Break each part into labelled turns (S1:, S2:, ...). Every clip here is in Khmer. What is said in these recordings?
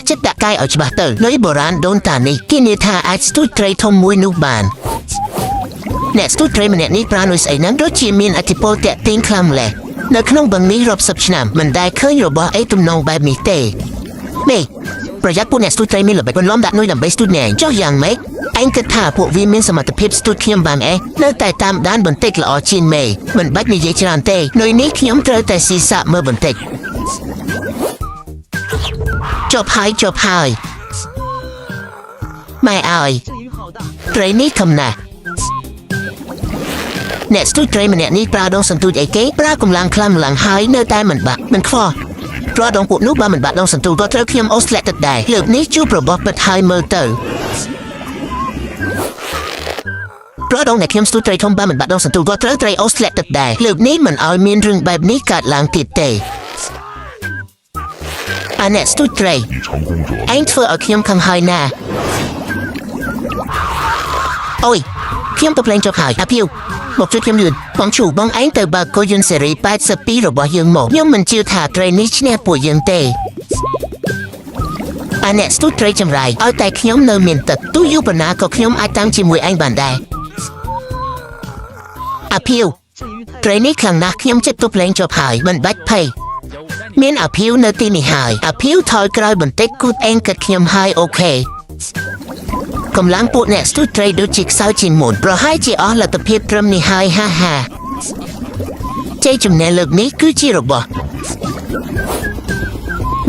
S1: ចិត្តដាក់កាយឲ្យច្បាស់ទៅលុយបុរាណដូនតានេះគេនិយាយថាអាចស្ទូចត្រីធំមួយនោះបានអ្នកស្ទូចត្រីម្នាក់នេះប្រានុយស្អីហ្នឹងដូចជាមានអធិពលតាក់ទាញខ្លាំងម្ល៉េះនៅក្នុងបឹងនេះរាប់សិបឆ្នាំមិនដែលឃើញរបស់អីទំនងបែបនេះទេនេះប្រយ័ត្នពួកអ្នកស្ទូចត្រីមានល្បិចបន្លំដាក់នុយដើម្បីស្ទូចអ្នកចុះយ៉ាងម៉េចឯងគិតថាពួកវាមានសមត្ថភាពស្ទូចខ្ញុំបាននៅតែតាមដានបន្តិចល្អជាងមេមិនបាច់និយាយច្រើនទេនុយនេះខ្ញុំត្រូវតែស៊ីសាក់មើលបន្តិចចប់ហើយម៉ែអើយត្រីនេះធំណាស់អ្នកស្ទូចត្រីម្នាក់នេះប្រើដងសន្ទូចអីគេប្រើកម្លាំងខ្លាំងម្ល៉េះហើយនៅតែមិនបាក់មិនខ្វល់ព្រោះដងពួកនោះបើមិនបាក់ដងសន្ទូចក៏ត្រូវខ្ញុំអូសធ្លាក់ទឹកដែរលើកនេះជួបរបស់ពិតហើយមើលទៅព្រោះដងអ្នកខ្ញុំស្ទូចត្រីធំបើមិនបាក់ដងសន្ទូចក៏ត្រូវត្រីអូសធ្លាក់ទឹកដែរលើកនេះមិនឲ្យមានរឿងបែបនេះកើតឡើងទៀតទេអាអ្នកស្ទូចត្រីឯងធ្វើឲ្យខ្ញុំខឹងហើយណាអូយខ្ញុំទៅភ្លេងចុះហើយអាភីវមកជួយខ្ញុំយឺតបងជូបងឯងទៅបើកកុយយន្តសេរី82របស់យើងមកខ្ញុំមិនជឿថាត្រីនេះឈ្នះពួកយើងទេអាអ្នកស្ទូចត្រីចម្រៃឲ្យតែខ្ញុំនៅមានទឹកទូយូប៉ុណ្ណាក៏ខ្ញុំអាចតាំងជាមួយឯងបានដែរអាភីវត្រីនេះខ្លាំងណាស់ខ្ញុំចិត្តទៅភ្លេងចុះហើយមិនបាច់ភ័យមានអាភីវនៅទីនេះហើយអាភីវថយក្រោយបន្តិចគូតឯងកាត់ខ្ញុំហើយអូខេកម្លាំងពួកអ្នកស្ទូចត្រីដូចជាខ្សោយជាងមុនប្រហែលជាអស់លទ្ធភាពត្រឹមនេះហើយហាជ័យជំនះលើកនេះគឺជារបស់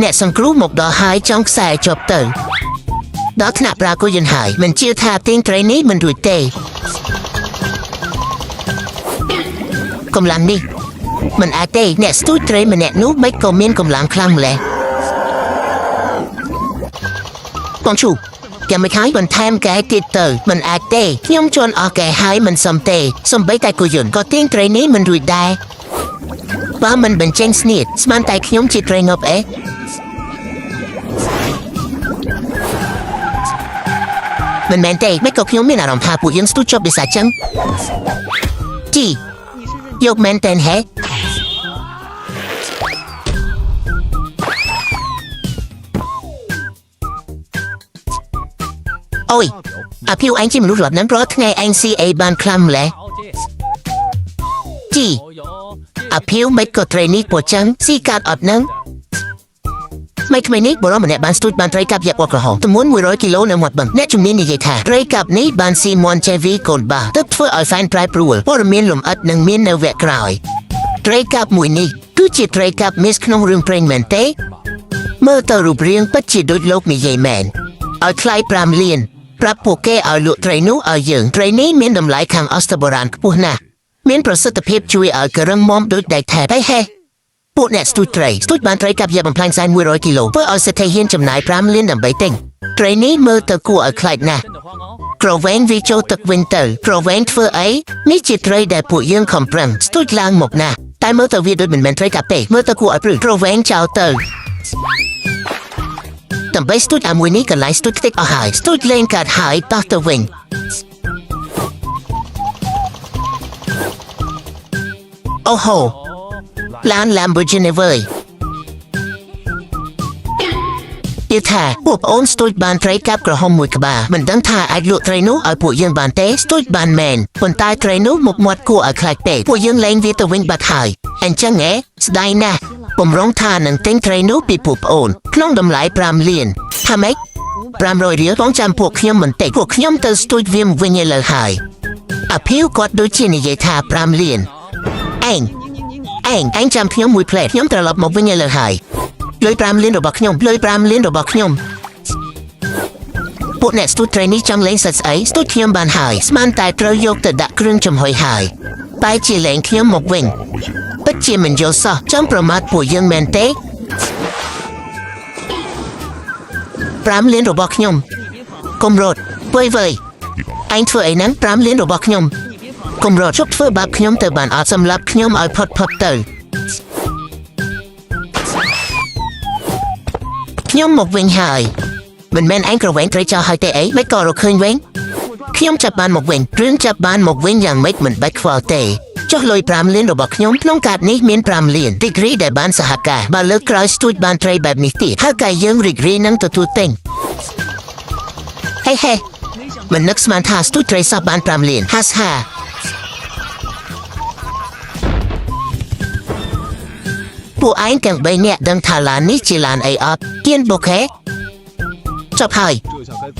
S1: អ្នកសង្គ្រោះមកដល់ហើយចង់ខ្សែជាប់ទៅដល់ថ្នាក់ប្រាកុយយន្តហើយមិនជឿថាទាញត្រីនេះមិនរួចទេកម្លាំងនេះមិនអាចទេអ្នកស្ទូចត្រីម្នាក់នោះមិនក៏មានកម្លាំងខ្លាំងម្ល៉េះបងជូចាំមិនខាយបន្ថែមកែទៀតទៅមិនអាចទេខ្ញុំជន់អស់កែហើយមិនសមទេសំបីតែកុយយន្តក៏ទាញត្រីនេះមិនរួចដែរបើមិនបញ្ចេញស្នៀតស្មានតែខ្ញុំជាត្រីងប់មិនមែនទេមិនក៏ខ្ញុំមានអារម្មណ៍ថាពួកយើងស្ទូចជាប់បិសាចចឹងជីយកមែនតែនហេអូយអាភីវឯងជាមនុស្សរត់นั้นเพราะថ្ងៃឯងស៊ីអីបានខ្លាំងម្ល៉េះជីអាភីវមិនក៏ត្រីនេះពូចឹងស៊ីកាត់អត់នឹងមិនថ្មីនេះបរិមម្នាក់បានស្ទូចបានត្រីកាប់យ៉ាប់អក្រហមទម្ងន់100គីឡូនៅមាត់បឹងអ្នកជំនាញនិយាយថាត្រីកាប់នេះបានស៊ីមន់ចេវីកូនបាទើបធ្វើឲ្យហ្វែនប្រែប្រួលព័ត៌មានលម្អិតនឹងមាននៅវគ្គក្រោយត្រីកាប់មួយនេះគឺជាត្រីកាប់មីសក្នុងរឿងព្រេងមែនទេមើលទៅរូបរាងពិតជាដូចលោកនិយាយមែនឲ្យថ្លៃ5លានប្រាប់ពួកគេឲ្យលក់ត្រីនោះឲ្យយើងត្រីនេះមានតម្លៃខាងអស្ចារ្យបុរាណខ្ពស់ណាស់មានប្រសិទ្ធភាពជួយឲ្យករឿងមុំដូចដែកថែបហេពួកអ្នកស្ទូចត្រីស្ទូចបានត្រីកាប់យ៉ាប់បំផ្លាញសែន100គីឡូធ្វើឲ្យសេដ្ឋីហ៊ានចំណាយ5លានដើម្បីទិញត្រីនេះមើលទៅគួរឲ្យខ្លាចណាស់ក្រវែងវាចូលទឹកវិញទៅក្រវែងធ្វើអីនេះជាត្រីដែលពួកយើងខំប្រឹងស្ទូចឡើងមកណាស់តែមើលទៅវាដូចមិនមែនត្រីកាប់ទេមើលទៅគួរឲ្យព្រឺក្រវែងចោលទៅដើម្បីស្ទូចអាមួយនេះកន្លែងស្ទូចតិចអស់ហើយស្ទូចលេងកាត់ហើយតោះទៅវិញអូហូឡាន Lamborghini វើយយល់ថាពួកអូនស្ទូចបានត្រីកាប់ក្រហមមួយក្បាលមិនដឹងថាអាចលក់ត្រីនោះឲ្យពួកយើងបានទេស្ទូចបានមែនប៉ុន្តែត្រីនោះមុខមាត់គួរឲ្យខ្លាចពេកពួកយើងលែងវាទៅវិញបាត់ហើយអញ្ចឹងស្ដាយណាស់បំរុងថានឹងទិញត្រីនោះពីពួកអូនក្នុងតម្លៃ5លានថាម៉េច500រៀលបងចាំពួកខ្ញុំមិនតិចពួកខ្ញុំទៅស្ទូចវាវិញឥឡូវហើយអាភីវគាត់ដូចជានិយាយថា5លានឯងចាំខ្ញុំមួយផ្លែខ្ញុំត្រឡប់មកវិញឥឡូវហើយលុយ5លានរបស់ខ្ញុំពួកអ្នកស្ទូចត្រីនេះចង់លេងសិតស្អីស្ទូចខ្ញុំបានហើយស្មានតែត្រូវយកទៅដាក់គ្រឿងចំហុយហើយតែជាលេងខ្ញុំមកវិញពិតជាមិនយល់សោះចង់ប្រមាថពួកយើងមែនទេ5លានរបស់ខ្ញុំកុំរត់វើយឯងធ្វើអីហ្នឹង5លានរបស់ខ្ញុំកុំរត់ជប់ធ្វើបាបខ្ញុំទៅបានអត់សម្លាប់ខ្ញុំឲ្យផុតទៅខ្ញុំមកវិញហើយមិនមែនឯងក្រវែងត្រីចោលហើយទេអីមិនក៏រកឃើញវិញខ្ញុំចាប់បានមកវិញរឿងចាប់បានមកវិញយ៉ាងម៉េចមិនបាច់ខ្វល់ទេច ចុះលុយ5លានរបស់ខ្ញុំក្នុងកាតនេះមាន5លាន degree ដែលបានសហការបើលើកក្រោយស្ទួចបានត្រីបែបនេះទៀតហើយកាយយើង degree នឹងទទួលទិញហេហេមិននឹកស្មានថាស្ទួចត្រីសោះបាន5លានហាស្ហាពួកឯងទាំង3នាក់ដឹងថាឡាននេះជាឡានអីអត់គៀនបូខេចប់ហើយ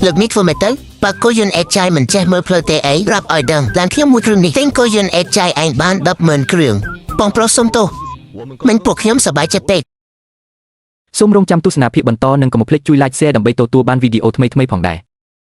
S1: លើកនេះធ្វើមិនទៅបើកូយនអេតចាយមិនចេះមើលផ្លូវទេអីរាប់ឲ្យដឹងឡានខ្ញុំមួយគ្រឿងនេះទិញកូយនអេតចាយឯងបាន 100000 គ្រឿងបងប្រុសសុំទោសមិនពួកខ្ញុំសប្បាយចិត្តពេក
S2: សូមរងចាំទស្សនាភាពបន្តនិងកុំភ្លេចជួយ like share ដើម្បីទទួលបានវីដេអូថ្មីៗផងដែរ